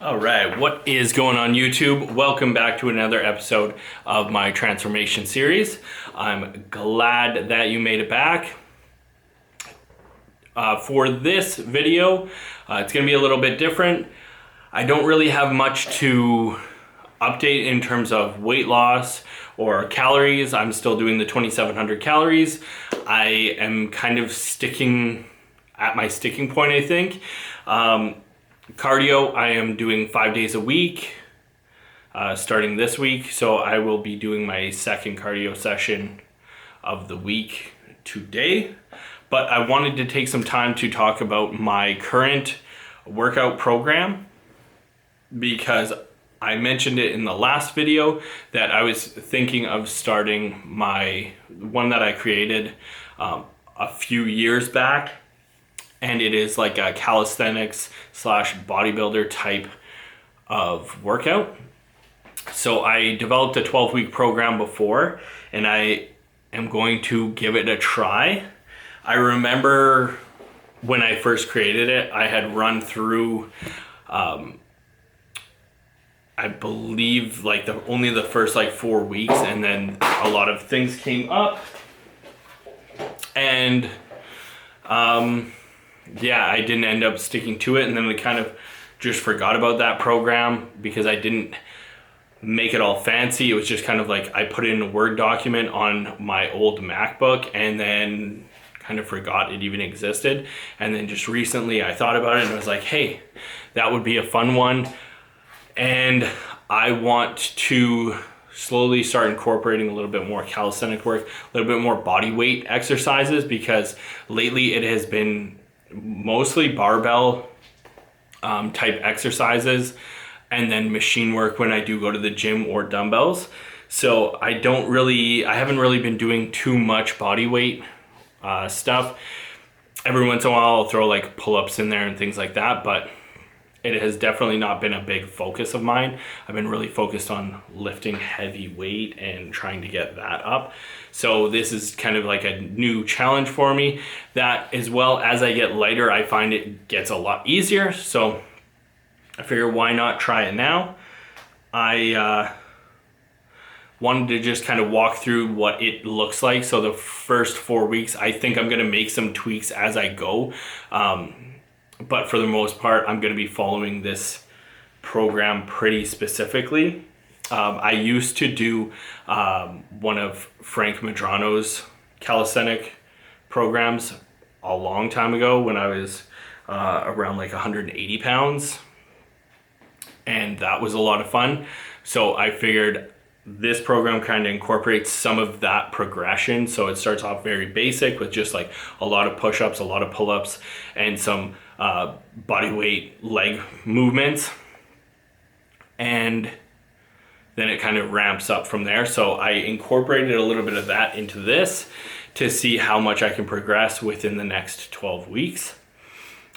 All right, what is going on YouTube? Welcome back to another episode of my transformation series. I'm glad that you made it back. For this video, it's gonna be a little bit different. I don't really have much to update in terms of weight loss or calories. I'm still doing the 2,700 calories. I am kind of sticking at my sticking point, I think. Cardio, I am doing 5 days a week, starting this week. So I will be doing my second cardio session of the week today. But I wanted to take some time to talk about my current workout program because I mentioned it in the last video that I was thinking of starting my one that I created a few years back. And it is like a calisthenics / bodybuilder type of workout. So I developed a 12-week program before, and I am going to give it a try. I remember when I first created it, I had run through, I believe like only the first 4 weeks, and then a lot of things came up. And yeah, I didn't end up sticking to it, and then I kind of just forgot about that program because I didn't make it all fancy. It was just kind of like I put it in a Word document on my old MacBook and then kind of forgot it even existed. And then just recently I thought about it and I was like, hey, that would be a fun one. And I want to slowly start incorporating a little bit more calisthenic work, a little bit more body weight exercises, because lately it has been mostly barbell type exercises and then machine work when I do go to the gym or dumbbells. So I haven't really been doing too much body weight stuff. Every once in a while I'll throw like pull-ups in there and things like that, but it has definitely not been a big focus of mine. I've been really focused on lifting heavy weight and trying to get that up. So this is kind of like a new challenge for me. That, as well as I get lighter, I find it gets a lot easier. So I figure why not try it now? I wanted to just kind of walk through what it looks like. So the first 4 weeks, I think I'm gonna make some tweaks as I go. But for the most part, I'm going to be following this program pretty specifically. I used to do one of Frank Medrano's calisthenic programs a long time ago when I was around 180 pounds. And that was a lot of fun. So I figured this program kind of incorporates some of that progression. So it starts off very basic with just a lot of push-ups, a lot of pull-ups, and some body weight leg movements. And then it kind of ramps up from there. So I incorporated a little bit of that into this to see how much I can progress within the next 12 weeks.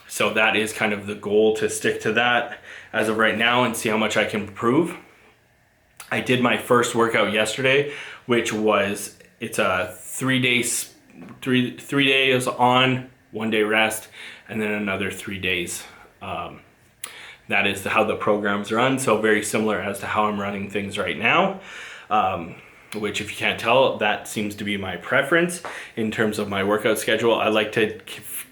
So that is kind of the goal, to stick to that as of right now and see how much I can improve. I did my first workout yesterday, which was, it's a 3 days on, 1 day rest, and then another 3 days. That is how the programs run. So very similar as to how I'm running things right now, which, if you can't tell, that seems to be my preference in terms of my workout schedule. I like to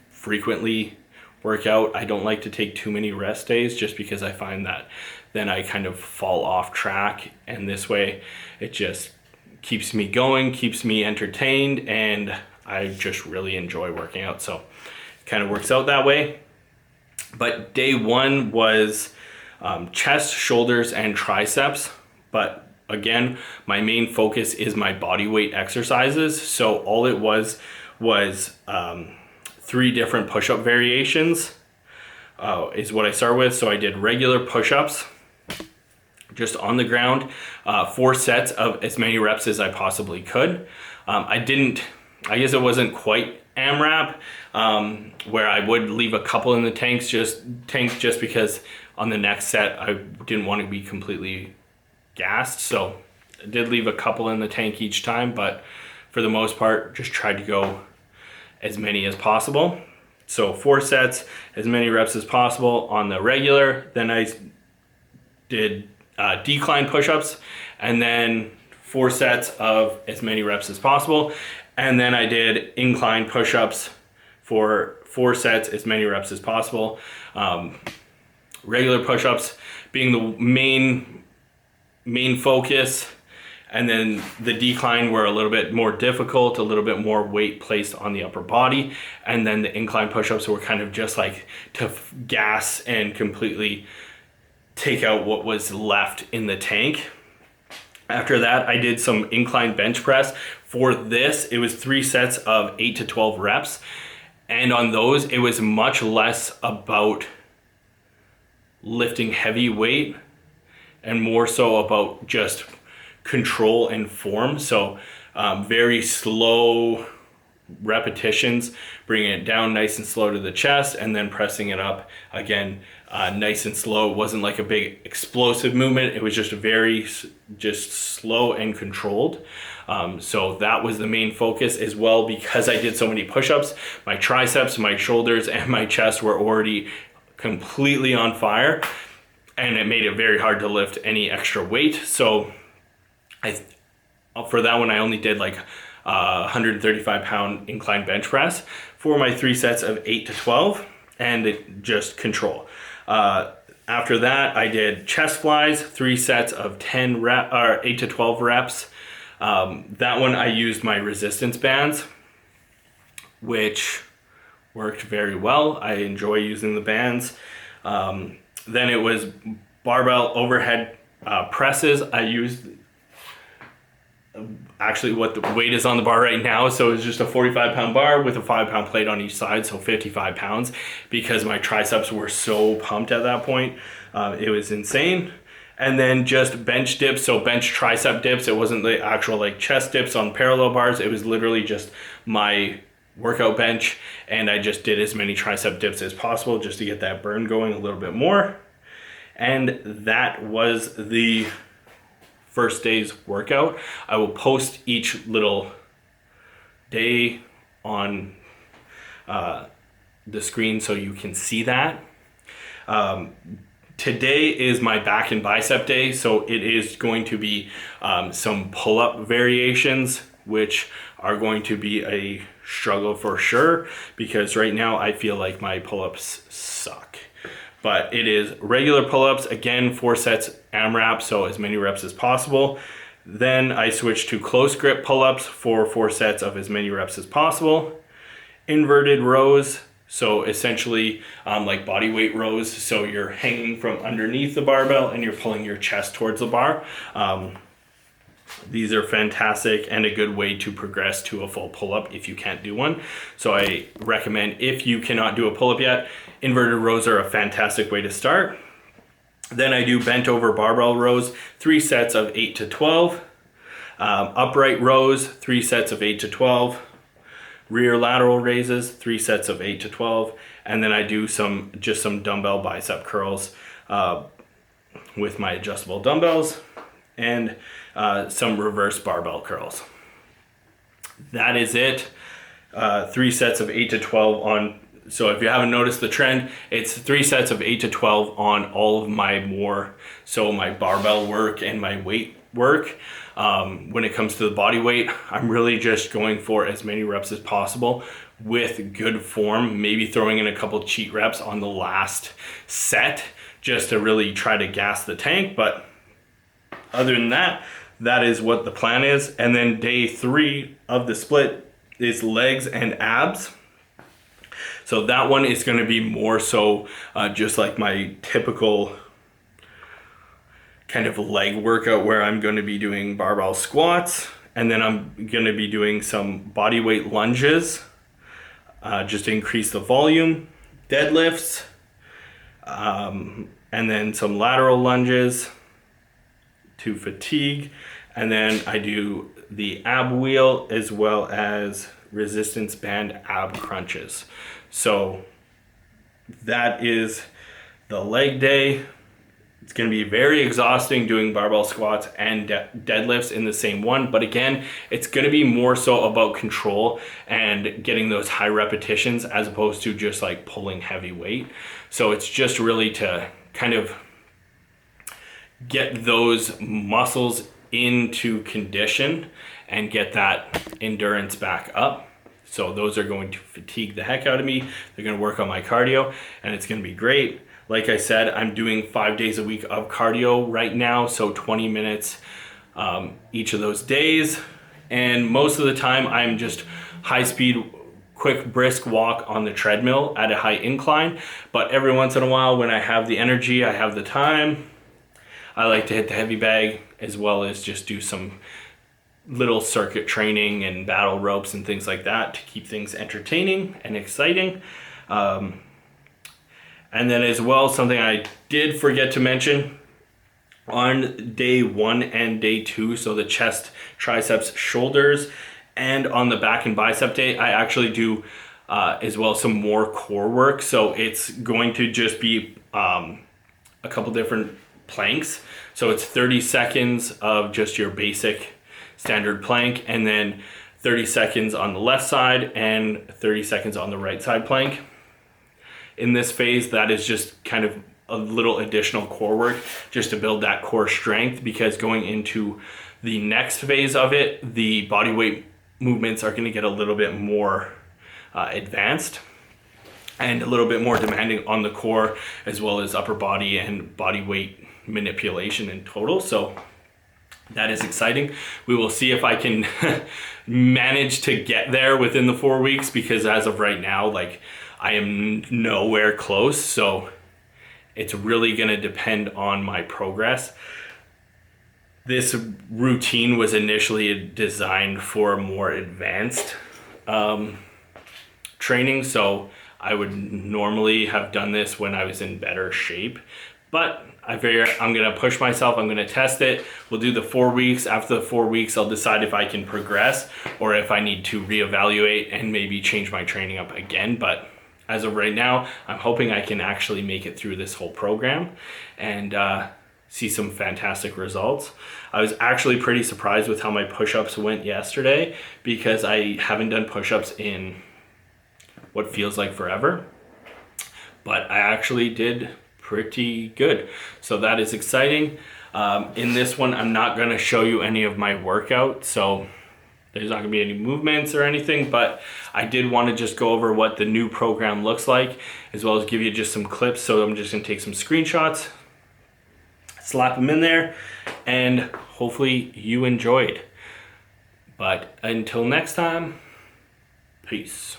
frequently work out. I don't like to take too many rest days, just because I find that then I kind of fall off track, and this way it just keeps me going, keeps me entertained, and I just really enjoy working out. So it kind of works out that way. But day one was chest, shoulders, and triceps. But again, my main focus is my body weight exercises. So all it was 3 different push-up variations is what I start with. So I did regular push-ups, just on the ground, 4 sets of as many reps as I possibly could. I guess it wasn't quite AMRAP, where I would leave a couple in the tanks just because on the next set I didn't want to be completely gassed. So I did leave a couple in the tank each time, but for the most part, just tried to go as many as possible. So 4 sets, as many reps as possible on the regular. Then I did decline push-ups, and then 4 sets of as many reps as possible. And then I did incline push-ups for 4 sets, as many reps as possible. Regular push-ups being the main focus, and then the decline were a little bit more difficult, a little bit more weight placed on the upper body, and then the incline push-ups were kind of just like to gas and completely take out what was left in the tank. After that, I did some incline bench press. For this, it was 3 sets of 8 to 12 reps. And on those, it was much less about lifting heavy weight and more so about just control and form. So very slow repetitions, bringing it down nice and slow to the chest, and then pressing it up again nice and slow. It wasn't like a big explosive movement. It was just very slow and controlled. So that was the main focus as well. Because I did so many push-ups, my triceps, my shoulders, and my chest were already completely on fire, and it made it very hard to lift any extra weight. So for that one, I only did like 135 pound incline bench press for my 3 sets of 8 to 12, and just control. After that, I did chest flies, 3 sets of 8 to 12 reps. That one I used my resistance bands, which worked very well. I enjoy using the bands. Then it was barbell overhead presses. I used actually what the weight is on the bar right now. So it's just a 45 pound bar with a 5 pound plate on each side. So 55 pounds, because my triceps were so pumped at that point. It was insane. And then just bench dips. So bench tricep dips. It wasn't the actual like chest dips on parallel bars. It was literally just my workout bench. And I just did as many tricep dips as possible just to get that burn going a little bit more. And that was the first day's workout. I will post each little day on the screen so you can see that. Today is my back and bicep day, so it is going to be some pull-up variations, which are going to be a struggle for sure, because right now I feel like my pull-ups suck. But it is regular pull-ups, again, 4 sets AMRAP, so as many reps as possible. Then I switched to close grip pull-ups for 4 sets of as many reps as possible. Inverted rows, so essentially like body weight rows, so you're hanging from underneath the barbell and you're pulling your chest towards the bar. These are fantastic and a good way to progress to a full pull-up if you can't do one. So I recommend, if you cannot do a pull-up yet, inverted rows are a fantastic way to start. Then I do bent over barbell rows, 3 sets of 8 to 12. Upright rows, 3 sets of 8 to 12. Rear lateral raises, 3 sets of 8 to 12. And then I do just some dumbbell bicep curls with my adjustable dumbbells, and some reverse barbell curls. That is it. 3 sets of 8 to 12 on. So if you haven't noticed the trend, it's 3 sets of 8 to 12 on all of my my barbell work and my weight work. When it comes to the body weight, I'm really just going for as many reps as possible with good form, maybe throwing in a couple cheat reps on the last set just to really try to gas the tank. But other than that, that is what the plan is. And then day 3 of the split is legs and abs. So that one is going to be more so just like my typical kind of leg workout, where I'm going to be doing barbell squats, and then I'm going to be doing some body weight lunges just to increase the volume, deadlifts, and then some lateral lunges to fatigue. And then I do the ab wheel as well as resistance band ab crunches. So that is the leg day. It's going to be very exhausting doing barbell squats and deadlifts in the same one. But again, it's going to be more so about control and getting those high repetitions as opposed to just like pulling heavy weight. So it's just really to kind of get those muscles into condition and get that endurance back up. So those are going to fatigue the heck out of me. They're going to work on my cardio, and it's going to be great. Like I said, I'm doing 5 days a week of cardio right now, so 20 minutes each of those days. And most of the time I'm just high speed, quick brisk walk on the treadmill at a high incline. But every once in a while, when I have the energy, I have the time, I like to hit the heavy bag, as well as just do some little circuit training and battle ropes and things like that to keep things entertaining and exciting. And then as well, something I did forget to mention, on day 1 and day 2, so the chest, triceps, shoulders, and on the back and bicep day, I actually do as well some more core work. So it's going to just be a couple different planks. So it's 30 seconds of just your basic standard plank, and then 30 seconds on the left side and 30 seconds on the right side plank. In this phase, that is just kind of a little additional core work just to build that core strength, because going into the next phase of it, the body weight movements are going to get a little bit more advanced and a little bit more demanding on the core, as well as upper body and body weight manipulation in total. So that is exciting. We will see if I can manage to get there within the 4 weeks, because as of right now, like, I am nowhere close. So it's really going to depend on my progress. This routine was initially designed for more advanced training. So I would normally have done this when I was in better shape, but I figure I'm going to push myself. I'm going to test it. We'll do the 4 weeks. After the 4 weeks, I'll decide if I can progress or if I need to reevaluate and maybe change my training up again. But as of right now, I'm hoping I can actually make it through this whole program and see some fantastic results. I was actually pretty surprised with how my push-ups went yesterday, because I haven't done push-ups in what feels like forever, but I actually did pretty good. So that is exciting. In this one, I'm not going to show you any of my workout, so there's not going to be any movements or anything, but I did want to just go over what the new program looks like, as well as give you just some clips. So I'm just going to take some screenshots, slap them in there, and hopefully you enjoyed. But until next time, peace.